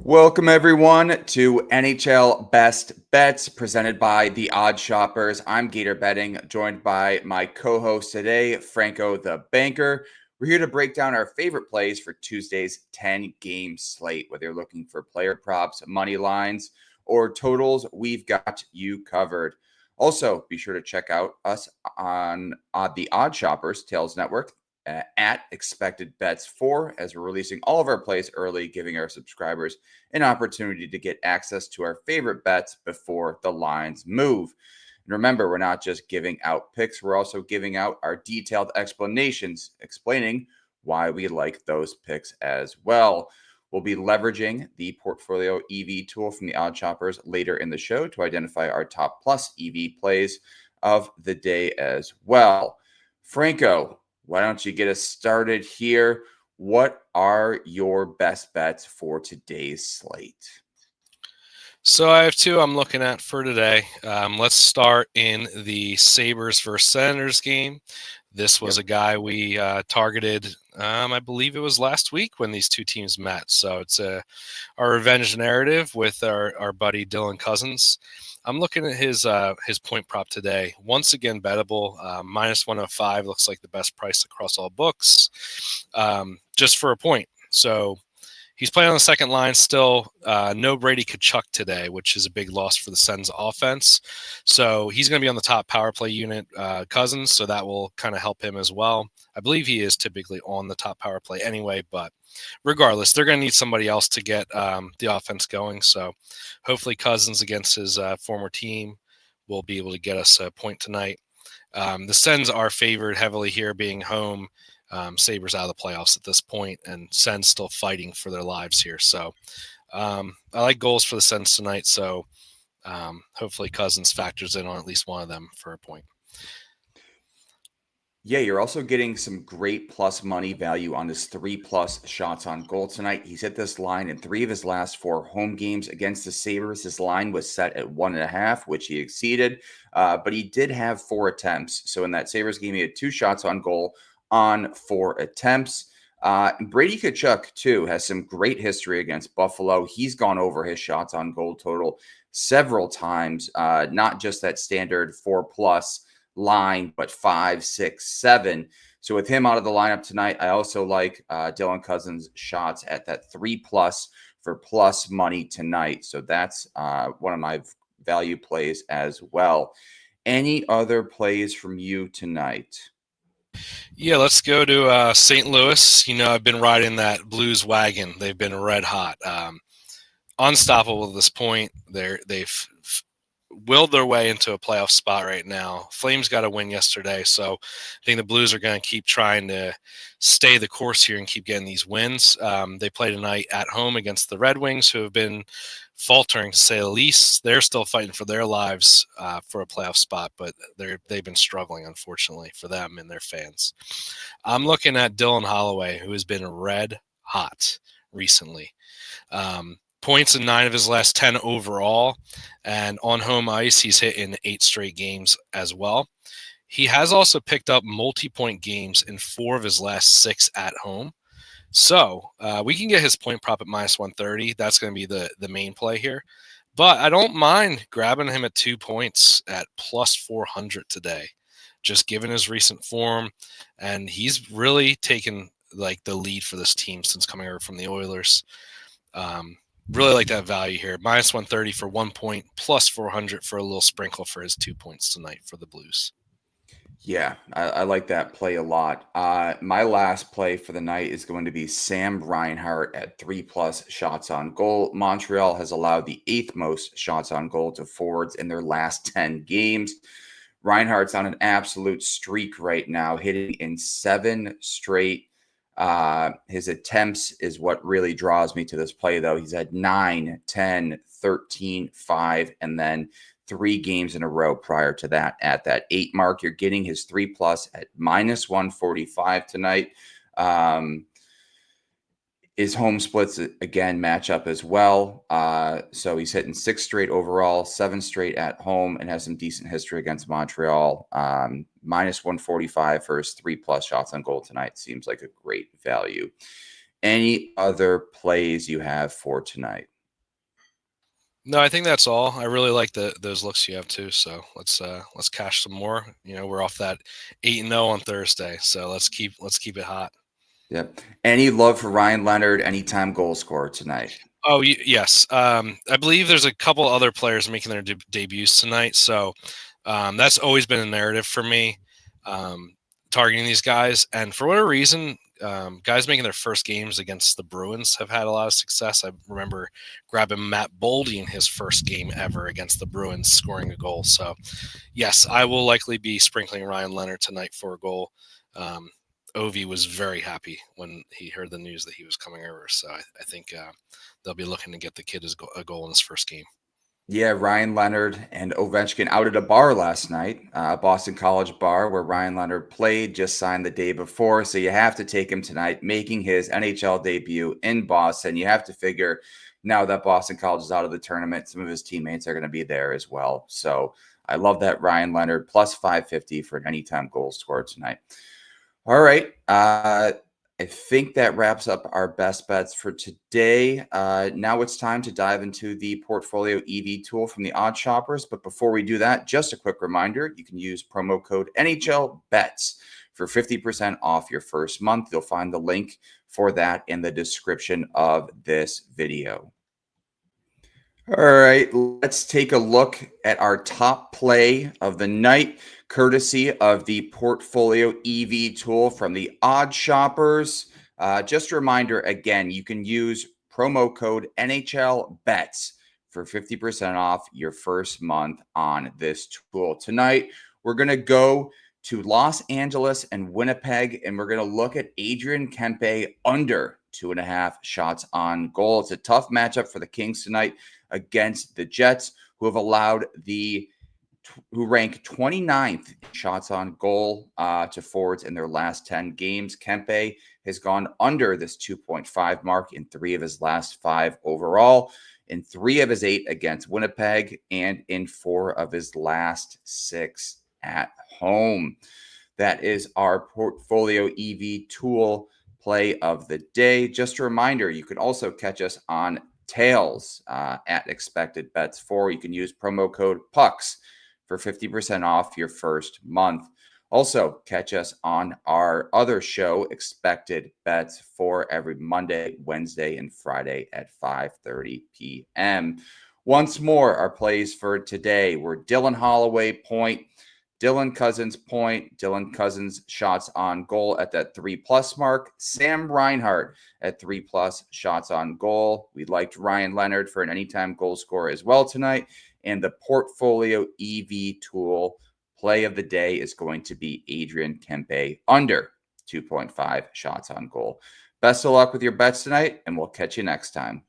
Welcome, everyone, to NHL Best Bets presented by The Odd Shoppers. I'm Gator Betting, joined by my co-host today, Franco the Banker. We're here to break down our favorite plays for Tuesday's 10-game slate. Whether you're looking for player props, money lines, or totals, we've got you covered. Also, be sure to check out us on The Odd Shoppers Tails Network at Expected Bets 4, as we're releasing all of our plays early, giving our subscribers an opportunity to get access to our favorite bets before the lines move. And remember, we're not just giving out picks, we're also giving out our detailed explanations, explaining why we like those picks as well. We'll be leveraging the Portfolio EV tool from the Odd Shoppers later in the show to identify our top plus EV plays of the day as well. Franco, why don't you get us started here? What are your best bets for today's slate? So I have two I'm looking at for today. Let's start in the Sabres versus Senators game. This was a guy we targeted, I believe it was last week when these two teams met. So it's our revenge narrative with our buddy Dylan Cousins. I'm looking at his point prop today. Once again, bettable. Minus 105 looks like the best price across all books, just for a point. So he's playing on the second line still. No Brady Tkachuk today, which is a big loss for the Sens offense. So he's going to be on the top power play unit, Cousins, so that will kind of help him as well. I believe he is typically on the top power play anyway, but regardless, they're going to need somebody else to get the offense going. So hopefully Cousins against his former team will be able to get us a point tonight. The Sens are favored heavily here, being home. Sabres out of the playoffs at this point, and Sens still fighting for their lives here. So I like goals for the Sens tonight. So hopefully Cousins factors in on at least one of them for a point. Yeah, you're also getting some great plus money value on his 3+ shots on goal tonight. He's hit this line in 3 of his last 4 home games against the Sabres. His line was set at 1.5, which he exceeded, but he did have 4 attempts. So in that Sabres game, he had 2 shots on goal on 4 attempts. Brady Tkachuk, too, has some great history against Buffalo. He's gone over his shots on goal total several times, not just that standard 4+ line, but 5, 6, 7. So with him out of the lineup tonight, I also like Dylan Cousins' shots at that 3+ for plus money tonight. So that's one of my value plays as well. Any other plays from you tonight? Yeah, let's go to St. Louis. I've been riding that Blues wagon. They've been red hot. Unstoppable at this point. They've willed their way into a playoff spot right now. Flames got a win yesterday, so I think the Blues are going to keep trying to stay the course here and keep getting these wins. They play tonight at home against the Red Wings, who have been faltering, to say the least. They're still fighting for their lives for a playoff spot, but they've been struggling, unfortunately, for them and their fans. I'm looking at Dylan Holloway, who has been red hot recently. Points in 9 of his last 10 overall, and on home ice, he's hit in 8 straight games as well. He has also picked up multi-point games in 4 of his last 6 at home. So we can get his point prop at minus 130. That's going to be the main play here. But I don't mind grabbing him at 2 points at plus 400 today, just given his recent form. And he's really taken like the lead for this team since coming over from the Oilers. Really like that value here. Minus 130 for 1 point, plus 400 for a little sprinkle for his 2 points tonight for the Blues. Yeah, I like that play a lot. My last play for the night is going to be Sam Reinhart at 3+ shots on goal. Montreal has allowed the 8th most shots on goal to forwards in their last 10 games. Reinhart's on an absolute streak right now, hitting in 7 straight. His attempts is what really draws me to this play, though. He's had 9, 10, 13, 5, and then 3 games in a row prior to that at that 8 mark. You're getting his 3+ at minus 145 tonight. His home splits again match up as well. So he's hitting 6 straight overall, 7 straight at home, and has some decent history against Montreal. Minus 145 for his 3+ shots on goal tonight seems like a great value. Any other plays you have for tonight? No, I think that's all. I really like those looks you have too. So let's cash some more. We're off that 8-0 on Thursday, so let's keep it hot. Yep. Any love for Ryan Leonard, anytime goal scorer tonight? Oh, yes. I believe there's a couple other players making their debuts tonight. So that's always been a narrative for me, targeting these guys. And for whatever reason, guys making their first games against the Bruins have had a lot of success. I remember grabbing Matt Boldy in his first game ever against the Bruins, scoring a goal. So, yes, I will likely be sprinkling Ryan Leonard tonight for a goal. Ovi was very happy when he heard the news that he was coming over. So I think they'll be looking to get the kid a goal in his first game. Yeah, Ryan Leonard and Ovechkin out at a bar last night, a Boston College bar where Ryan Leonard played, just signed the day before. So you have to take him tonight, making his NHL debut in Boston. You have to figure now that Boston College is out of the tournament, some of his teammates are going to be there as well. So I love that Ryan Leonard plus 550 for an anytime goal scorer tonight. All right. I think that wraps up our best bets for today. Now it's time to dive into the portfolio EV tool from the Odd Shoppers. But before we do that, just a quick reminder, you can use promo code NHL Bets for 50% off your first month. You'll find the link for that in the description of this video. All right, let's take a look at our top play of the night, courtesy of the Portfolio EV tool from the Odd Shoppers. Just a reminder again, you can use promo code NHL Bets for 50% off your first month on this tool. Tonight, we're going to go to Los Angeles and Winnipeg, and we're going to look at Adrian Kempe under 2.5 shots on goal. It's a tough matchup for the Kings tonight against the Jets, who rank 29th in shots on goal to forwards in their last 10 games. Kempe has gone under this 2.5 mark in 3 of his last 5 overall, in 3 of his 8 against Winnipeg, and in 4 of his last 6 at home. That is our Portfolio EV tool play of the day. Just a reminder, you can also catch us on Tails at Expected Bets 4. You can use promo code PUCKS for 50% off your first month. Also, catch us on our other show, Expected Bets 4, every Monday, Wednesday, and Friday at 5:30 p.m. Once more, our plays for today were Dylan Holloway point, Dylan Cousins point, Dylan Cousins shots on goal at that 3+ mark, Sam Reinhart at 3+ shots on goal. We liked Ryan Leonard for an anytime goal scorer as well tonight. And the Portfolio EV tool play of the day is going to be Adrian Kempe under 2.5 shots on goal. Best of luck with your bets tonight, and we'll catch you next time.